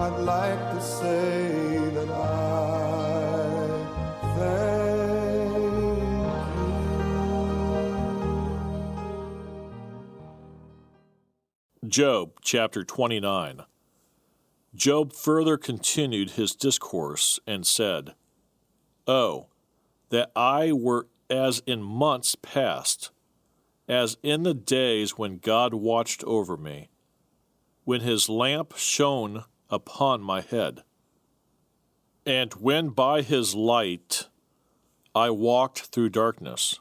I'd like to say that I thank you. Job chapter 29. Job further continued his discourse and said, "Oh, that I were as in months past, as in the days when God watched over me, when his lamp shone upon my head, and when by his light I walked through darkness,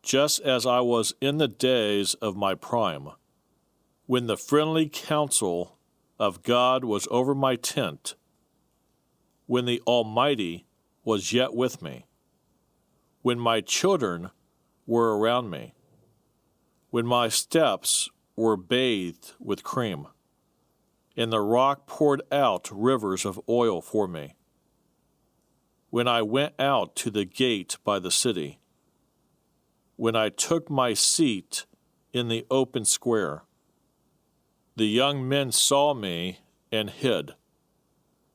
just as I was in the days of my prime, when the friendly counsel of God was over my tent, when the Almighty was yet with me, when my children were around me, when my steps were bathed with cream, and the rock poured out rivers of oil for me, when I went out to the gate by the city, when I took my seat in the open square, the young men saw me and hid,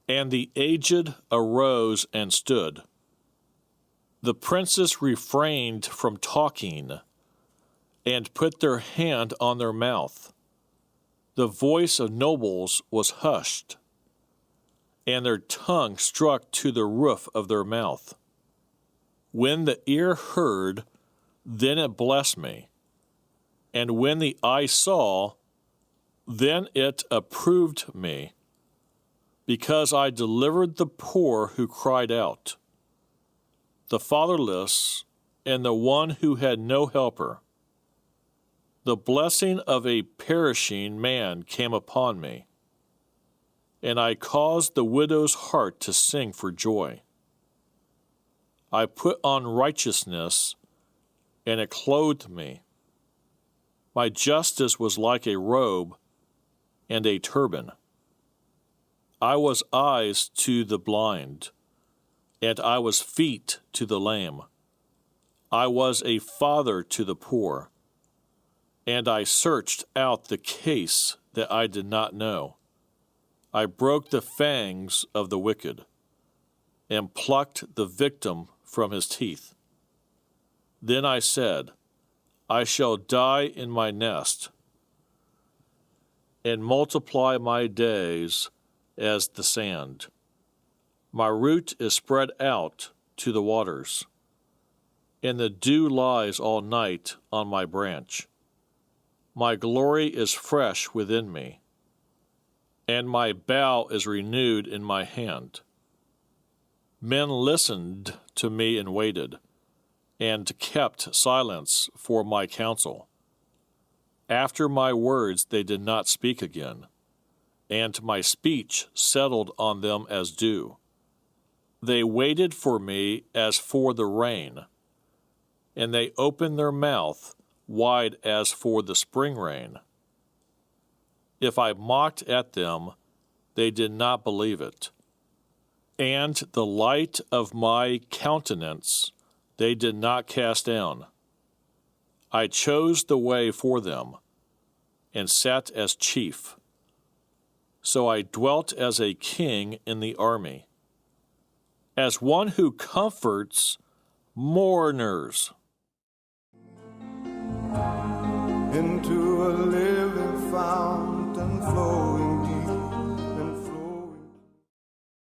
and the aged arose and stood. The princes refrained from talking and put their hand on their mouth. The voice of nobles was hushed, and their tongue struck to the roof of their mouth. When the ear heard, then it blessed me, and when the eye saw, then it approved me, because I delivered the poor who cried out, the fatherless, and the one who had no helper. The blessing of a perishing man came upon me, and I caused the widow's heart to sing for joy. I put on righteousness, and it clothed me. My justice was like a robe and a turban. I was eyes to the blind, and I was feet to the lame. I was a father to the poor, and I searched out the case that I did not know. I broke the fangs of the wicked, and plucked the victim from his teeth. Then I said, I shall die in my nest, and multiply my days as the sand. My root is spread out to the waters, and the dew lies all night on my branch. My glory is fresh within me, and my bow is renewed in my hand. Men listened to me and waited, and kept silence for my counsel. After my words they did not speak again, and my speech settled on them as dew. They waited for me as for the rain, and they opened their mouth wide as for the spring rain. If I mocked at them, they did not believe it, and the light of my countenance they did not cast down. I chose the way for them, and sat as chief. So I dwelt as a king in the army, as one who comforts mourners. Into a little